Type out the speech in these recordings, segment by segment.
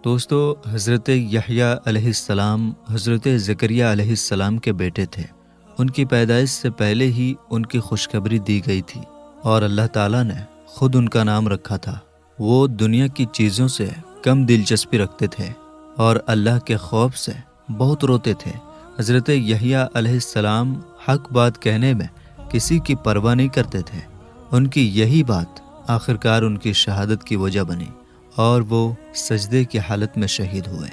دوستو، حضرت یحییٰ علیہ السلام حضرت زکریا علیہ السلام کے بیٹے تھے۔ ان کی پیدائش سے پہلے ہی ان کی خوشخبری دی گئی تھی اور اللہ تعالیٰ نے خود ان کا نام رکھا تھا۔ وہ دنیا کی چیزوں سے کم دلچسپی رکھتے تھے اور اللہ کے خوف سے بہت روتے تھے۔ حضرت یحییٰ علیہ السلام حق بات کہنے میں کسی کی پرواہ نہیں کرتے تھے۔ ان کی یہی بات آخرکار ان کی شہادت کی وجہ بنی اور وہ سجدے کی حالت میں شہید ہوئے۔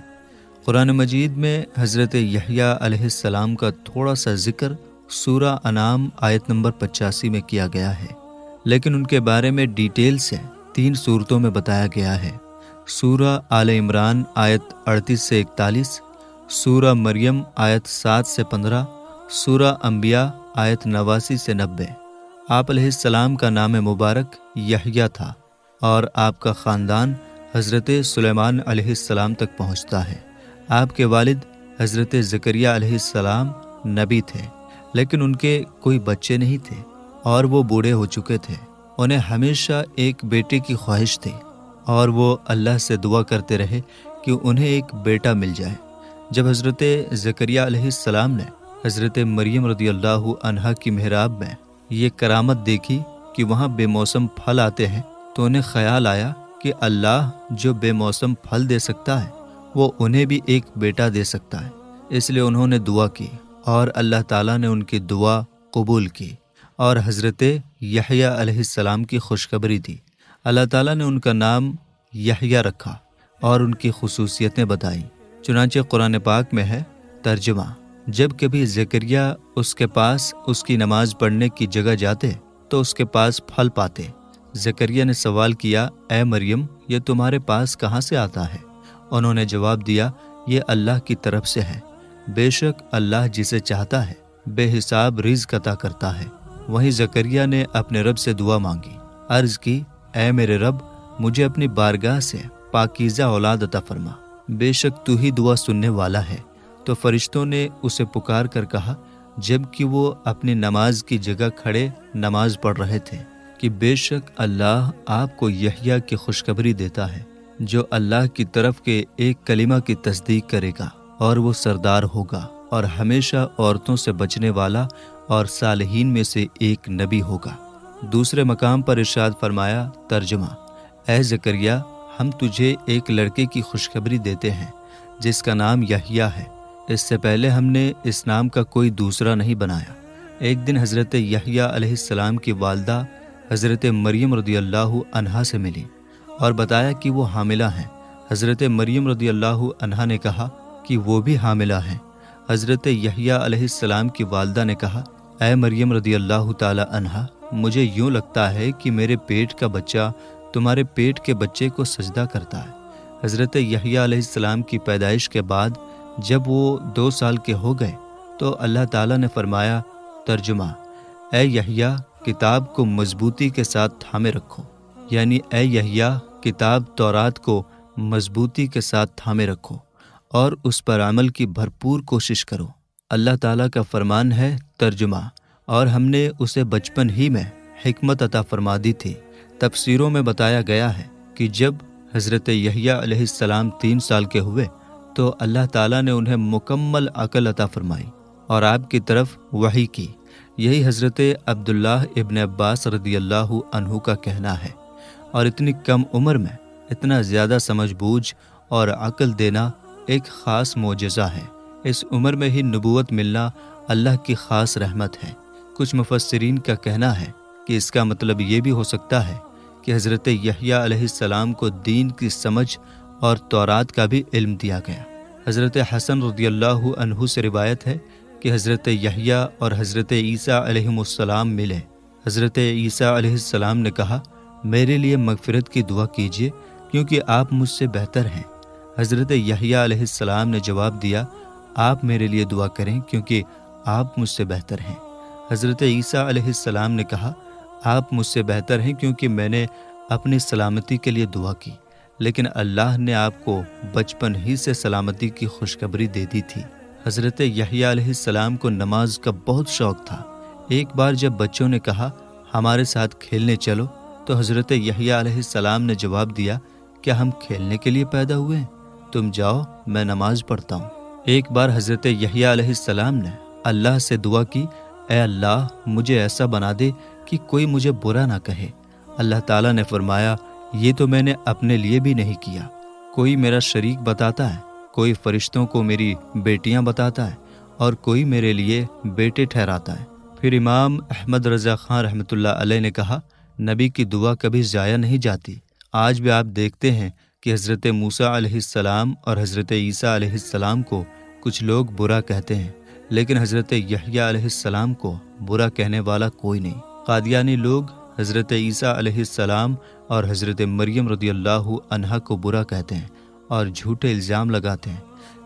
قرآن مجید میں حضرت یحییٰ علیہ السلام کا تھوڑا سا ذکر سورہ انعام آیت نمبر 85 میں کیا گیا ہے، لیکن ان کے بارے میں ڈیٹیل سے 3 صورتوں میں بتایا گیا ہے۔ سورہ آل عمران آیت 38 سے 41، سورہ مریم آیت 7 سے 15، سورہ انبیاء آیت 89 سے 90۔ آپ علیہ السلام کا نام مبارک یحییٰ تھا اور آپ کا خاندان حضرت سلیمان علیہ السلام تک پہنچتا ہے۔ آپ کے والد حضرت زکریا علیہ السلام نبی تھے، لیکن ان کے کوئی بچے نہیں تھے اور وہ بوڑھے ہو چکے تھے۔ انہیں ہمیشہ ایک بیٹے کی خواہش تھی اور وہ اللہ سے دعا کرتے رہے کہ انہیں ایک بیٹا مل جائے۔ جب حضرت زکریا علیہ السلام نے حضرت مریم رضی اللہ عنہا کی محراب میں یہ کرامت دیکھی کہ وہاں بے موسم پھل آتے ہیں، تو انہیں خیال آیا کہ اللہ جو بے موسم پھل دے سکتا ہے وہ انہیں بھی ایک بیٹا دے سکتا ہے۔ اس لیے انہوں نے دعا کی اور اللہ تعالیٰ نے ان کی دعا قبول کی اور حضرت یحییٰ علیہ السلام کی خوشخبری دی۔ اللہ تعالیٰ نے ان کا نام یحییٰ رکھا اور ان کی خصوصیتیں بتائیں۔ چنانچہ قرآن پاک میں ہے ترجمہ: جب کبھی زکریا اس کے پاس اس کی نماز پڑھنے کی جگہ جاتے تو اس کے پاس پھل پاتے۔ زکریا نے سوال کیا، اے مریم، یہ تمہارے پاس کہاں سے آتا ہے؟ انہوں نے جواب دیا، یہ اللہ کی طرف سے ہے۔ بے شک اللہ جسے چاہتا ہے بے حساب رزق عطا کرتا ہے۔ وہیں زکریا نے اپنے رب سے دعا مانگی، عرض کی، اے میرے رب، مجھے اپنی بارگاہ سے پاکیزہ اولاد عطا فرما، بے شک تو ہی دعا سننے والا ہے۔ تو فرشتوں نے اسے پکار کر کہا جب کہ وہ اپنی نماز کی جگہ کھڑے نماز پڑھ رہے تھے کہ بے شک اللہ آپ کو یحییٰ کی خوشخبری دیتا ہے جو اللہ کی طرف کے ایک کلمہ کی تصدیق کرے گا اور وہ سردار ہوگا اور ہمیشہ عورتوں سے بچنے والا اور صالحین میں سے ایک نبی ہوگا۔ دوسرے مقام پر ارشاد فرمایا ترجمہ: اے زکریا، ہم تجھے ایک لڑکے کی خوشخبری دیتے ہیں جس کا نام یحییٰ ہے۔ اس سے پہلے ہم نے اس نام کا کوئی دوسرا نہیں بنایا۔ ایک دن حضرت یحییٰ علیہ السلام کی والدہ حضرت مریم رضی اللہ عنہا سے ملی اور بتایا کہ وہ حاملہ ہیں۔ حضرت مریم رضی اللہ عنہا نے کہا کہ وہ بھی حاملہ ہیں۔ حضرت یحییٰ علیہ السلام کی والدہ نے کہا، اے مریم رضی اللہ تعالی عنہا، مجھے یوں لگتا ہے کہ میرے پیٹ کا بچہ تمہارے پیٹ کے بچے کو سجدہ کرتا ہے۔ حضرت یحییٰ علیہ السلام کی پیدائش کے بعد جب وہ 2 سال کے ہو گئے تو اللہ تعالیٰ نے فرمایا ترجمہ: اے یحییٰ، کتاب کو مضبوطی کے ساتھ تھامے رکھو، یعنی اے یحییٰ، کتاب تورات کو مضبوطی کے ساتھ تھامے رکھو اور اس پر عمل کی بھرپور کوشش کرو۔ اللہ تعالیٰ کا فرمان ہے ترجمہ: اور ہم نے اسے بچپن ہی میں حکمت عطا فرما دی تھی۔ تفسیروں میں بتایا گیا ہے کہ جب حضرت یحییٰ علیہ السلام 3 سال کے ہوئے تو اللہ تعالیٰ نے انہیں مکمل عقل عطا فرمائی اور آپ کی طرف وحی کی۔ یہی حضرت عبداللہ ابن عباس رضی اللہ عنہ کا کہنا ہے۔ اور اتنی کم عمر میں اتنا زیادہ سمجھ بوجھ اور عقل دینا ایک خاص معجزہ ہے۔ اس عمر میں ہی نبوت ملنا اللہ کی خاص رحمت ہے۔ کچھ مفسرین کا کہنا ہے کہ اس کا مطلب یہ بھی ہو سکتا ہے کہ حضرت یحییٰ علیہ السلام کو دین کی سمجھ اور تورات کا بھی علم دیا گیا۔ حضرت حسن رضی اللہ عنہ سے روایت ہے کہ حضرت یحییٰ اور حضرت عیسیٰ علیہ السلام ملے۔ حضرت عیسیٰ علیہ السلام نے کہا، میرے لیے مغفرت کی دعا کیجیے کیونکہ آپ مجھ سے بہتر ہیں۔ حضرت یحییٰ علیہ السلام نے جواب دیا، آپ میرے لیے دعا کریں کیونکہ آپ مجھ سے بہتر ہیں۔ حضرت عیسیٰ علیہ السلام نے کہا، آپ مجھ سے بہتر ہیں کیونکہ میں نے اپنی سلامتی کے لیے دعا کی، لیکن اللہ نے آپ کو بچپن ہی سے سلامتی کی خوشخبری دے دی تھی۔ حضرت یحییٰ علیہ السلام کو نماز کا بہت شوق تھا۔ ایک بار جب بچوں نے کہا ہمارے ساتھ کھیلنے چلو تو حضرت یحییٰ علیہ السلام نے جواب دیا، کیا ہم کھیلنے کے لیے پیدا ہوئے ہیں؟ تم جاؤ، میں نماز پڑھتا ہوں۔ ایک بار حضرت یحییٰ علیہ السلام نے اللہ سے دعا کی، اے اللہ مجھے ایسا بنا دے کہ کوئی مجھے برا نہ کہے۔ اللہ تعالیٰ نے فرمایا، یہ تو میں نے اپنے لیے بھی نہیں کیا، کوئی میرا شریک بتاتا ہے، کوئی فرشتوں کو میری بیٹیاں بتاتا ہے اور کوئی میرے لیے بیٹے ٹھہراتا ہے۔ پھر امام احمد رضا خان رحمۃ اللہ علیہ نے کہا، نبی کی دعا کبھی ضائع نہیں جاتی۔ آج بھی آپ دیکھتے ہیں کہ حضرت موسیٰ علیہ السلام اور حضرت عیسیٰ علیہ السلام کو کچھ لوگ برا کہتے ہیں، لیکن حضرت یحییٰ علیہ السلام کو برا کہنے والا کوئی نہیں۔ قادیانی لوگ حضرت عیسیٰ علیہ السلام اور حضرت مریم رضی اللہ عنہا کو برا کہتے ہیں اور جھوٹے الزام لگاتے ہیں،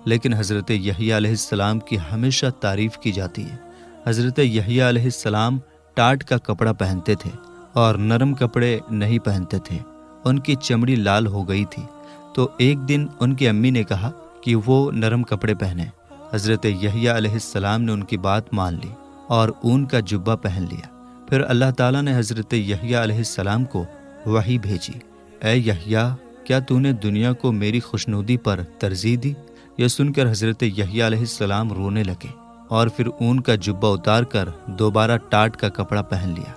لیکن حضرت یحییٰ علیہ السلام کی ہمیشہ تعریف کی جاتی ہے۔ حضرت یحییٰ علیہ السلام ٹاٹ کا کپڑا پہنتے تھے اور نرم کپڑے نہیں پہنتے تھے۔ ان کی چمڑی لال ہو گئی تھی، تو ایک دن ان کی امی نے کہا کہ وہ نرم کپڑے پہنیں۔ حضرت یحییٰ علیہ السلام نے ان کی بات مان لی اور اون کا جبہ پہن لیا۔ پھر اللہ تعالیٰ نے حضرت یحییٰ علیہ السلام کو وحی بھیجی، اے یحییٰ کیا تو نے دنیا کو میری خوشنودی پر ترجیح دی؟ یہ سن کر حضرت یحییٰ علیہ السلام رونے لگے اور پھر اون کا جبہ اتار کر دوبارہ ٹاٹ کا کپڑا پہن لیا۔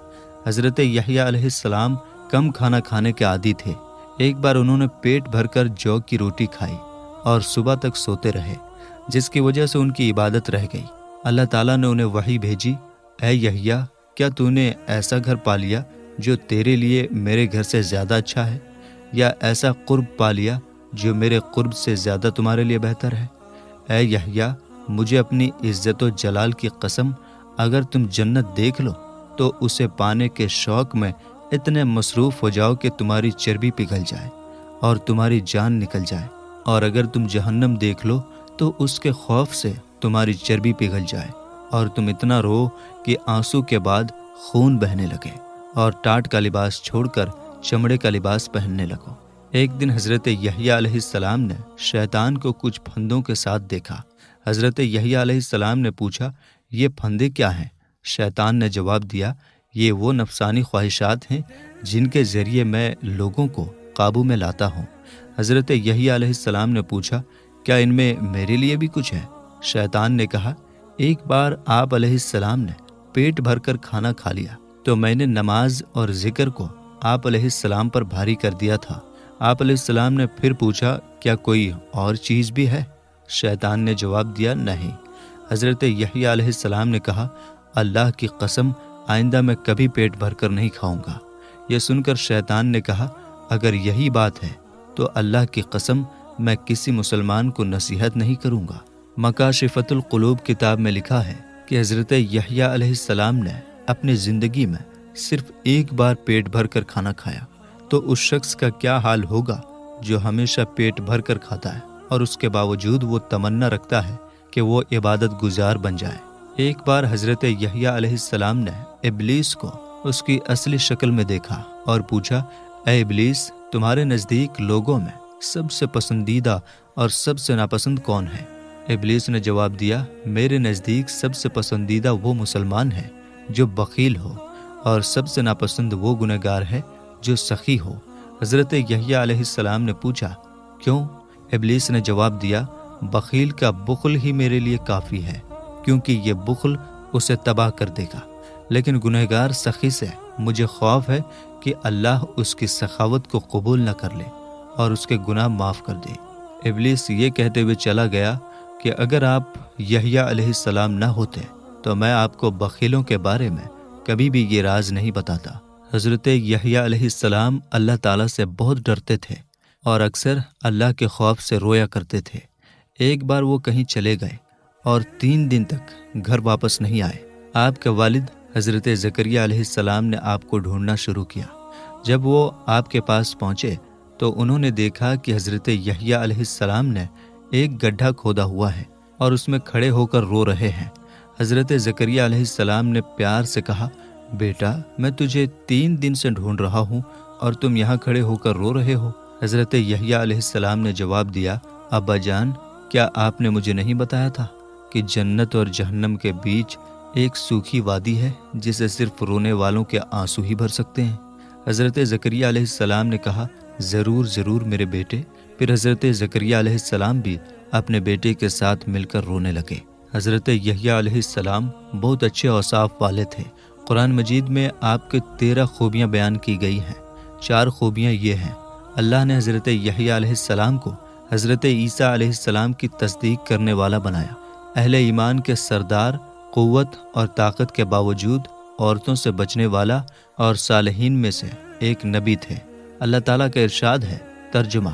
حضرت یحییٰ علیہ السلام کم کھانا کھانے کے عادی تھے۔ ایک بار انہوں نے پیٹ بھر کر جو کی روٹی کھائی اور صبح تک سوتے رہے، جس کی وجہ سے ان کی عبادت رہ گئی۔ اللہ تعالیٰ نے انہیں وحی بھیجی، اے یحییٰ کیا تو نے ایسا گھر پا لیا جو تیرے لیے میرے گھر سے زیادہ اچھا ہے، یا ایسا قرب پا لیا جو میرے قرب سے زیادہ تمہارے لیے بہتر ہے؟ اے یحییٰ مجھے اپنی عزت و جلال کی قسم، اگر تم جنت دیکھ لو تو اسے پانے کے شوق میں اتنے مصروف ہو جاؤ کہ تمہاری چربی پگھل جائے اور تمہاری جان نکل جائے، اور اگر تم جہنم دیکھ لو تو اس کے خوف سے تمہاری چربی پگھل جائے اور تم اتنا رو کہ آنسو کے بعد خون بہنے لگے اور ٹاٹ کا لباس چھوڑ کر چمڑے کا لباس پہننے لگو۔ ایک دن حضرت یحییٰ علیہ السلام نے شیطان کو کچھ پھندوں کے ساتھ دیکھا۔ حضرت یحییٰ علیہ السلام نے پوچھا، یہ پھندے کیا ہیں؟ شیطان نے جواب دیا، یہ وہ نفسانی خواہشات ہیں جن کے ذریعے میں لوگوں کو قابو میں لاتا ہوں۔ حضرت یحییٰ علیہ السلام نے پوچھا، کیا ان میں میرے لیے بھی کچھ ہے؟ شیطان نے کہا، ایک بار آپ علیہ السلام نے پیٹ بھر کر کھانا کھا لیا تو میں نے نماز اور ذکر کو آپ علیہ السلام پر بھاری کر دیا تھا۔ آپ علیہ السلام نے پھر پوچھا، کیا کوئی اور چیز بھی ہے؟ شیطان نے جواب دیا، نہیں۔ حضرت یحییٰ علیہ السلام نے کہا، اللہ کی قسم آئندہ میں کبھی پیٹ بھر کر نہیں کھاؤں گا۔ یہ سن کر شیطان نے کہا، اگر یہی بات ہے تو اللہ کی قسم میں کسی مسلمان کو نصیحت نہیں کروں گا۔ مکاشفۃ القلوب کتاب میں لکھا ہے کہ حضرت یحییٰ علیہ السلام نے اپنی زندگی میں صرف ایک بار پیٹ بھر کر کھانا کھایا، تو اس شخص کا کیا حال ہوگا جو ہمیشہ پیٹ بھر کر کھاتا ہے اور اس کے باوجود وہ تمنا رکھتا ہے کہ وہ عبادت گزار بن جائے۔ ایک بار حضرت یحییٰ علیہ السلام نے ابلیس کو اس کی اصلی شکل میں دیکھا اور پوچھا، اے ابلیس تمہارے نزدیک لوگوں میں سب سے پسندیدہ اور سب سے ناپسند کون ہے؟ ابلیس نے جواب دیا، میرے نزدیک سب سے پسندیدہ وہ مسلمان ہے جو بخیل ہو، اور سب سے ناپسند وہ گنہگار ہے جو سخی ہو۔ حضرت یحییٰ علیہ السلام نے پوچھا، کیوں؟ ابلیس نے جواب دیا، بخیل کا بخل ہی میرے لیے کافی ہے، کیونکہ یہ بخل اسے تباہ کر دے گا، لیکن گنہگار سخی سے مجھے خوف ہے کہ اللہ اس کی سخاوت کو قبول نہ کر لے اور اس کے گناہ معاف کر دے۔ ابلیس یہ کہتے ہوئے چلا گیا کہ اگر آپ یحییٰ علیہ السلام نہ ہوتے تو میں آپ کو بخیلوں کے بارے میں کبھی بھی یہ راز نہیں بتاتا۔ حضرت یحییٰ علیہ السلام اللہ تعالیٰ سے بہت ڈرتے تھے اور اکثر اللہ کے خوف سے رویا کرتے تھے۔ ایک بار وہ کہیں چلے گئے اور 3 دن تک گھر واپس نہیں آئے۔ آپ کے والد حضرت زکریا علیہ السلام نے آپ کو ڈھونڈنا شروع کیا۔ جب وہ آپ کے پاس پہنچے تو انہوں نے دیکھا کہ حضرت یحییٰ علیہ السلام نے ایک گڈھا کھودا ہوا ہے اور اس میں کھڑے ہو کر رو رہے ہیں۔ حضرت زکریا علیہ السلام نے پیار سے کہا، بیٹا میں تجھے 3 دن سے ڈھونڈ رہا ہوں اور تم یہاں کھڑے ہو کر رو رہے ہو۔ حضرت یحییٰ علیہ السلام نے جواب دیا، ابا جان کیا آپ نے مجھے نہیں بتایا تھا کہ جنت اور جہنم کے بیچ ایک سوکھی وادی ہے جسے صرف رونے والوں کے آنسو ہی بھر سکتے ہیں؟ حضرت زکریا علیہ السلام نے کہا، ضرور ضرور میرے بیٹے، پھر حضرت زکریا علیہ السلام بھی اپنے بیٹے کے ساتھ مل کر رونے لگے۔ حضرت یحییٰ علیہ السلام بہت اچھے اوصاف والے تھے۔ قرآن مجید میں آپ کے 13 خوبیاں بیان کی گئی ہیں۔ 4 خوبیاں یہ ہیں: اللہ نے حضرت یحییٰ علیہ السلام کو حضرت عیسیٰ علیہ السلام کی تصدیق کرنے والا بنایا۔ اہل ایمان کے سردار، قوت اور طاقت کے باوجود عورتوں سے بچنے والا اور صالحین میں سے ایک نبی تھے۔ اللہ تعالیٰ کا ارشاد ہے، ترجمہ: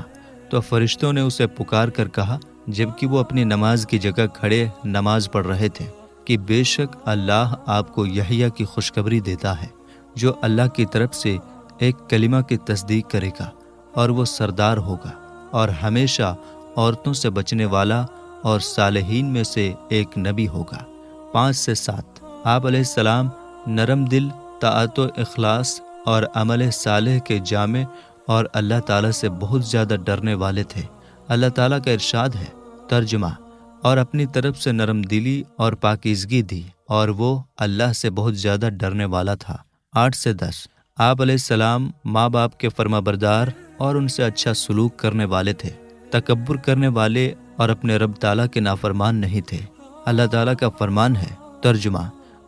تو فرشتوں نے اسے پکار کر کہا جبکہ وہ اپنی نماز کی جگہ کھڑے نماز پڑھ رہے تھے کہ بے شک اللہ آپ کو یحییٰ کی خوشخبری دیتا ہے جو اللہ کی طرف سے ایک کلمہ کی تصدیق کرے گا اور وہ سردار ہوگا اور ہمیشہ عورتوں سے بچنے والا اور صالحین میں سے ایک نبی ہوگا۔ 5 سے 7 آپ علیہ السلام نرم دل، طاعت و اخلاص اور عمل صالح کے جامع اور اللہ تعالیٰ سے بہت زیادہ ڈرنے والے تھے۔ اللہ تعالیٰ کا ارشاد ہے، ترجمہ: اور اپنی طرف سے نرم دلی اور پاکیزگی دی اور وہ اللہ سے بہت زیادہ ڈرنے والا تھا۔ 8 سے 10 آپ علیہ السلام ماں باپ کے فرما بردار اور ان سے اچھا سلوک کرنے والے تھے، تکبر کرنے والے اور اپنے رب تعالیٰ کے نافرمان نہیں تھے۔ اللہ تعالیٰ کا فرمان ہے، ترجمہ: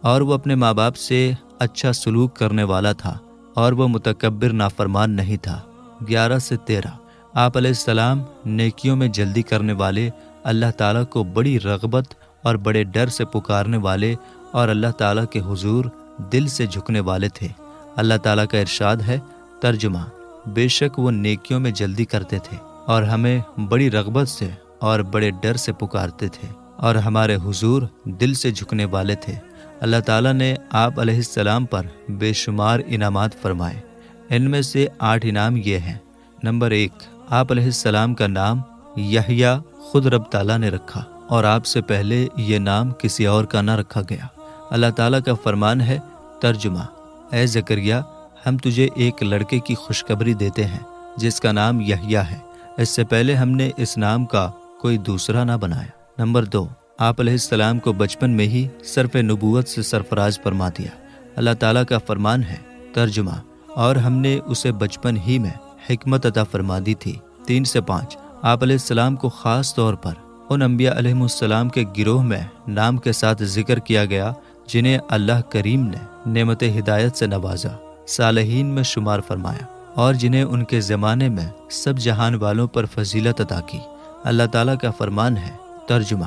اور وہ اپنے ماں باپ سے اچھا سلوک کرنے والا تھا اور وہ متکبر نافرمان نہیں تھا۔ 11 سے 13 آپ علیہ السلام نیکیوں میں جلدی کرنے والے، اللہ تعالیٰ کو بڑی رغبت اور بڑے ڈر سے پکارنے والے اور اللہ تعالیٰ کے حضور دل سے جھکنے والے تھے۔ اللہ تعالیٰ کا ارشاد ہے، ترجمہ: بے شک وہ نیکیوں میں جلدی کرتے تھے اور ہمیں بڑی رغبت سے اور بڑے ڈر سے پکارتے تھے اور ہمارے حضور دل سے جھکنے والے تھے۔ اللہ تعالیٰ نے آپ علیہ السلام پر بے شمار انعامات فرمائے۔ ان میں سے 8 انعام یہ ہیں: نمبر 1، آپ علیہ السلام کا نام یحییٰ خود رب تعالیٰ نے رکھا اور آپ سے پہلے یہ نام کسی اور کا نہ رکھا گیا۔ اللہ تعالیٰ کا فرمان ہے، ترجمہ: اے زکریا، ہم تجھے ایک لڑکے کی خوشخبری دیتے ہیں جس کا نام یحییٰ ہے، اس سے پہلے ہم نے اس نام کا کوئی دوسرا نہ بنایا۔ نمبر 2، آپ علیہ السلام کو بچپن میں ہی صرف نبوت سے سرفراز فرما دیا۔ اللہ تعالیٰ کا فرمان ہے، ترجمہ: اور ہم نے اسے بچپن ہی میں حکمت عطا فرما دی تھی۔ 3 سے 5 آپ علیہ السلام کو خاص طور پر ان انبیاء علیہ السلام کے گروہ میں نام کے ساتھ ذکر کیا گیا جنہیں اللہ کریم نے نعمت ہدایت سے نوازا، صالحین میں شمار فرمایا اور جنہیں ان کے زمانے میں سب جہان والوں پر فضیلت عطا کی۔ اللہ تعالیٰ کا فرمان ہے، ترجمہ: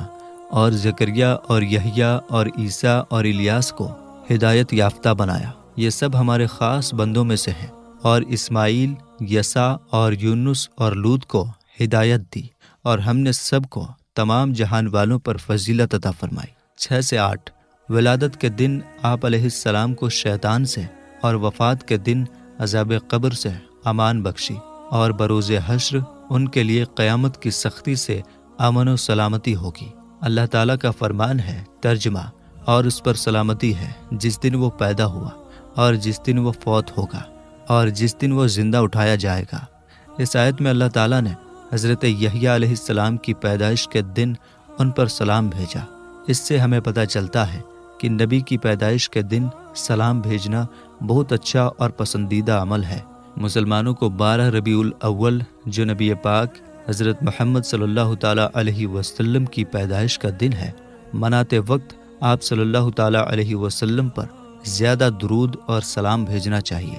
اور زکریا اور یحییٰ اور عیسیٰ اور الیاس کو ہدایت یافتہ بنایا، یہ سب ہمارے خاص بندوں میں سے ہیں، اور اسماعیل، یسع اور یونس اور لوط کو ہدایت دی، اور ہم نے سب کو تمام جہان والوں پر فضیلت عطا فرمائی۔ 6 سے 8 ولادت کے دن آپ علیہ السلام کو شیطان سے اور وفات کے دن عذاب قبر سے امان بخشی، اور بروز حشر ان کے لیے قیامت کی سختی سے امن و سلامتی ہوگی۔ اللہ تعالیٰ کا فرمان ہے، ترجمہ: اور اس پر سلامتی ہے جس دن وہ پیدا ہوا اور جس دن وہ فوت ہوگا اور جس دن وہ زندہ اٹھایا جائے گا۔ اس آیت میں اللہ تعالیٰ نے حضرت یحییٰ علیہ السلام کی پیدائش کے دن ان پر سلام بھیجا۔ اس سے ہمیں پتہ چلتا ہے کہ نبی کی پیدائش کے دن سلام بھیجنا بہت اچھا اور پسندیدہ عمل ہے۔ مسلمانوں کو 12 ربیع الاول، جو نبی پاک حضرت محمد صلی اللہ تعالیٰ علیہ وسلم کی پیدائش کا دن ہے، مناتے وقت آپ صلی اللہ تعالیٰ علیہ وسلم پر زیادہ درود اور سلام بھیجنا چاہیے۔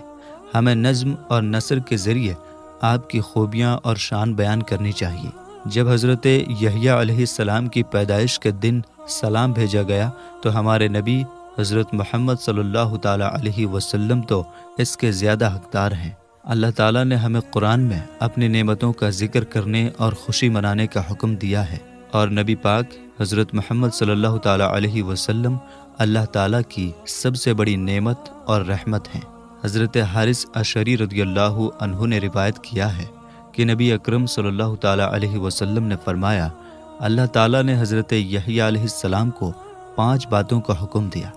ہمیں نظم اور نثر کے ذریعے آپ کی خوبیاں اور شان بیان کرنی چاہیے۔ جب حضرت یحییٰ علیہ السلام کی پیدائش کے دن سلام بھیجا گیا تو ہمارے نبی حضرت محمد صلی اللہ تعالیٰ علیہ وسلم تو اس کے زیادہ حقدار ہیں۔ اللہ تعالیٰ نے ہمیں قرآن میں اپنی نعمتوں کا ذکر کرنے اور خوشی منانے کا حکم دیا ہے، اور نبی پاک حضرت محمد صلی اللہ تعالیٰ علیہ وسلم اللہ تعالیٰ کی سب سے بڑی نعمت اور رحمت ہیں۔ حضرت حارث اشعری رضی اللہ عنہ نے روایت کیا ہے کہ نبی اکرم صلی اللہ تعالیٰ علیہ وسلم نے فرمایا، اللہ تعالیٰ نے حضرت یحییٰ علیہ السلام کو 5 باتوں کا حکم دیا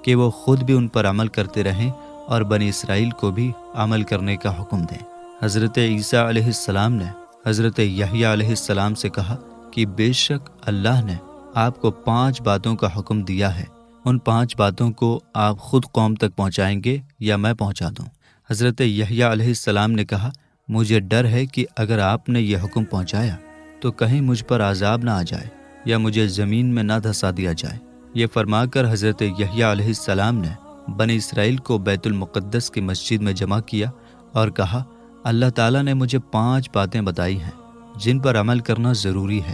کہ وہ خود بھی ان پر عمل کرتے رہیں اور بنی اسرائیل کو بھی عمل کرنے کا حکم دیں۔ حضرت عیسیٰ علیہ السلام نے حضرت یحییٰ علیہ السلام سے کہا کہ بے شک اللہ نے آپ کو 5 باتوں کا حکم دیا ہے، ان 5 باتوں کو آپ خود قوم تک پہنچائیں گے یا میں پہنچا دوں؟ حضرت یحییٰ علیہ السلام نے کہا، مجھے ڈر ہے کہ اگر آپ نے یہ حکم پہنچایا تو کہیں مجھ پر عذاب نہ آ جائے یا مجھے زمین میں نہ دھسا دیا جائے۔ یہ فرما کر حضرت یحییٰ علیہ السلام نے بنی اسرائیل کو بیت المقدس کی مسجد میں جمع کیا اور کہا، اللہ تعالیٰ نے مجھے 5 باتیں بتائی ہیں جن پر عمل کرنا ضروری ہے۔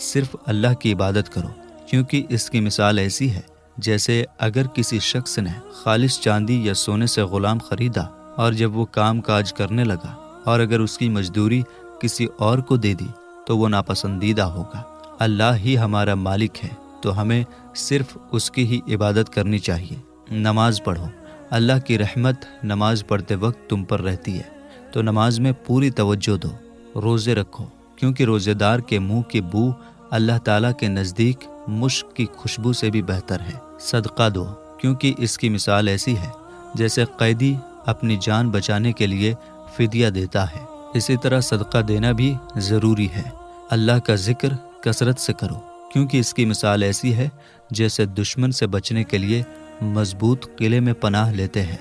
صرف اللہ کی عبادت کرو، کیونکہ اس کی مثال ایسی ہے جیسے اگر کسی شخص نے خالص چاندی یا سونے سے غلام خریدا اور جب وہ کام کاج کرنے لگا اور اگر اس کی مزدوری کسی اور کو دے دی تو وہ ناپسندیدہ ہوگا۔ اللہ ہی ہمارا مالک ہے تو ہمیں صرف اس کی ہی عبادت کرنی چاہیے۔ نماز پڑھو، اللہ کی رحمت نماز پڑھتے وقت تم پر رہتی ہے تو نماز میں پوری توجہ دو۔ روزے رکھو، کیونکہ روزے دار کے منہ کی بو اللہ تعالیٰ کے نزدیک مشک کی خوشبو سے بھی بہتر ہے۔ صدقہ دو، کیونکہ اس کی مثال ایسی ہے جیسے قیدی اپنی جان بچانے کے لیے فدیہ دیتا ہے۔ اسی طرح صدقہ دینا بھی ضروری ہے۔ اللہ کا ذکر کثرت سے کرو، کیونکہ اس کی مثال ایسی ہے جیسے دشمن سے بچنے کے لیے مضبوط قلعے میں پناہ لیتے ہیں۔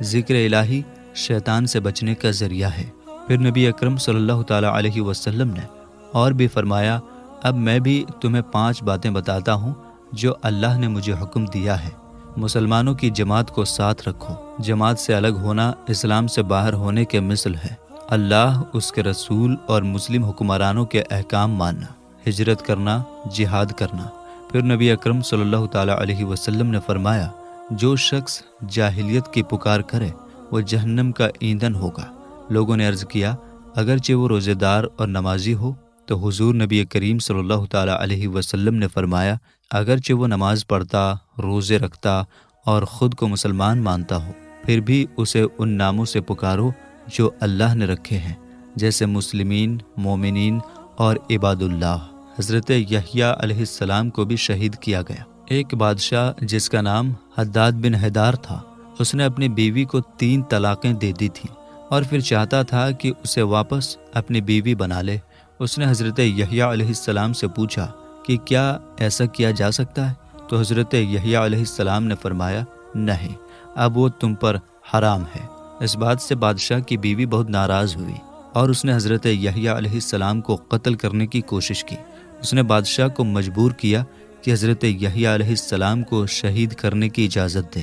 ذکر الہی شیطان سے بچنے کا ذریعہ ہے۔ پھر نبی اکرم صلی اللہ تعالیٰ علیہ وسلم نے اور بھی فرمایا، اب میں بھی تمہیں 5 باتیں بتاتا ہوں جو اللہ نے مجھے حکم دیا ہے۔ مسلمانوں کی جماعت کو ساتھ رکھو۔ جماعت سے الگ ہونا اسلام سے باہر ہونے کے مثل ہے۔ اللہ، اس کے رسول اور مسلم حکمرانوں کے احکام ماننا، ہجرت کرنا، جہاد کرنا۔ پھر نبی اکرم صلی اللہ تعالیٰ علیہ وسلم نے فرمایا، جو شخص جاہلیت کی پکار کرے وہ جہنم کا ایندھن ہوگا۔ لوگوں نے عرض کیا، اگرچہ وہ روزے دار اور نمازی ہو؟ تو حضور نبی کریم صلی اللہ تعالیٰ علیہ وسلم نے فرمایا، اگرچہ وہ نماز پڑھتا، روزے رکھتا اور خود کو مسلمان مانتا ہو، پھر بھی اسے ان ناموں سے پکارو جو اللہ نے رکھے ہیں، جیسے مسلمین، مومنین اور عباد اللہ۔ حضرت یحییٰ علیہ السلام کو بھی شہید کیا گیا۔ ایک بادشاہ جس کا نام حداد بن حیدار تھا، اس نے اپنی بیوی کو 3 طلاقیں دے دی تھیں اور پھر چاہتا تھا کہ اسے واپس اپنی بیوی بنا لے۔ اس نے حضرت یحییٰ علیہ السلام سے پوچھا کہ کیا ایسا کیا جا سکتا ہے؟ تو حضرت یحییٰ علیہ السلام نے فرمایا، نہیں، اب وہ تم پر حرام ہے۔ اس بات سے بادشاہ کی بیوی بہت ناراض ہوئی اور اس نے حضرت یحییٰ علیہ السلام کو قتل کرنے کی کوشش کی۔ اس نے بادشاہ کو مجبور کیا کہ حضرت یحییٰ علیہ السلام کو شہید کرنے کی اجازت دے۔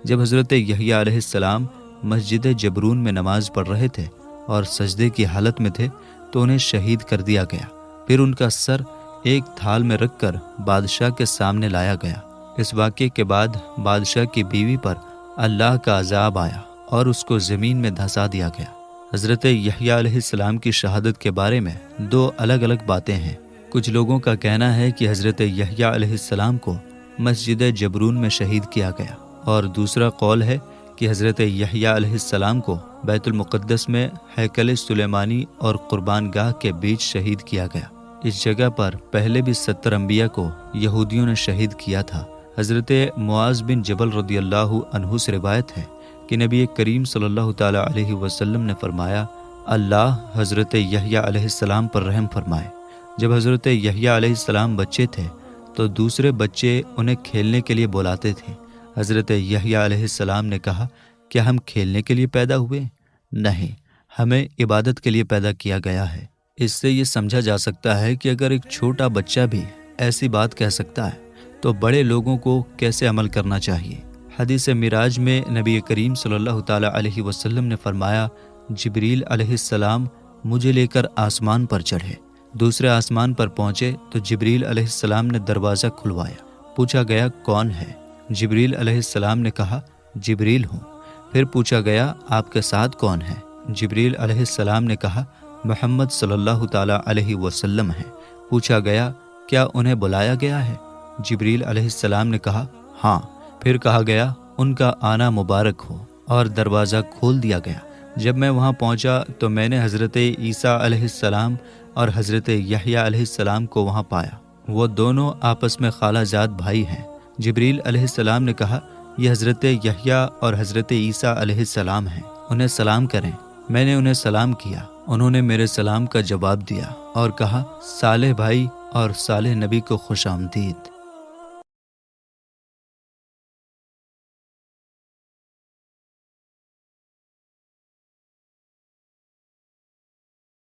جب حضرت یحییٰ علیہ السلام مسجد جبرون میں نماز پڑھ رہے تھے اور سجدے کی حالت میں تھے تو انہیں شہید کر دیا گیا۔ پھر ان کا سر ایک تھال میں رکھ کر بادشاہ کے سامنے لایا گیا۔ اس واقعے کے بعد بادشاہ کی بیوی پر اللہ کا عذاب آیا اور اس کو زمین میں دھسا دیا گیا۔ حضرت یحییٰ علیہ السلام کی شہادت کے بارے میں 2 الگ الگ باتیں ہیں۔ کچھ لوگوں کا کہنا ہے کہ حضرت یحییٰ علیہ السلام کو مسجد جبرون میں شہید کیا گیا، اور دوسرا قول ہے کہ حضرت یحییٰ علیہ السلام کو بیت المقدس میں ہیکل سلیمانی اور قربان گاہ کے بیچ شہید کیا گیا۔ اس جگہ پر پہلے بھی 70 انبیاء کو یہودیوں نے شہید کیا تھا۔ حضرت معاذ بن جبل رضی اللہ عنہ سے روایت ہے کہ نبی کریم صلی اللہ تعالیٰ علیہ وسلم نے فرمایا، اللہ حضرت یحییٰ علیہ السلام پر رحم فرمائے۔ جب حضرت یحییٰ علیہ السلام بچے تھے تو دوسرے بچے انہیں کھیلنے کے لیے بلاتے تھے۔ حضرت یحییٰ علیہ السلام نے کہا، کیا ہم کھیلنے کے لیے پیدا ہوئے؟ نہیں، ہمیں عبادت کے لیے پیدا کیا گیا ہے۔ اس سے یہ سمجھا جا سکتا ہے کہ اگر ایک چھوٹا بچہ بھی ایسی بات کہہ سکتا ہے تو بڑے لوگوں کو کیسے عمل کرنا چاہیے۔ حدیث معراج میں نبی کریم صلی اللہ تعالیٰ علیہ وسلم نے فرمایا، جبریل علیہ السلام مجھے لے کر آسمان پر چڑھے۔ دوسرے آسمان پر پہنچے تو جبریل علیہ السلام نے دروازہ کھلوایا۔ پوچھا گیا، کون ہے؟ جبریل علیہ السلام نے کہا، جبریل ہوں۔ پھر پوچھا گیا، آپ کے ساتھ کون ہے؟ جبریل علیہ السلام نے کہا، محمد صلی اللہ تعالیٰ علیہ وسلم ہے۔ پوچھا گیا، کیا انہیں بلایا گیا ہے؟ جبریل علیہ السلام نے کہا، ہاں۔ پھر کہا گیا، ان کا آنا مبارک ہو، اور دروازہ کھول دیا گیا۔ جب میں وہاں پہنچا تو میں نے حضرت عیسیٰ علیہ السلام اور حضرت یحییٰ علیہ السلام کو وہاں پایا۔ وہ دونوں آپس میں خالہ جات بھائی ہیں۔ جبریل علیہ السلام نے کہا، یہ حضرت یحییٰ اور حضرت عیسیٰ علیہ السلام ہیں، انہیں سلام کریں۔ میں نے انہیں سلام کیا، انہوں نے میرے سلام کا جواب دیا اور کہا، صالح بھائی اور صالح نبی کو خوش آمدید۔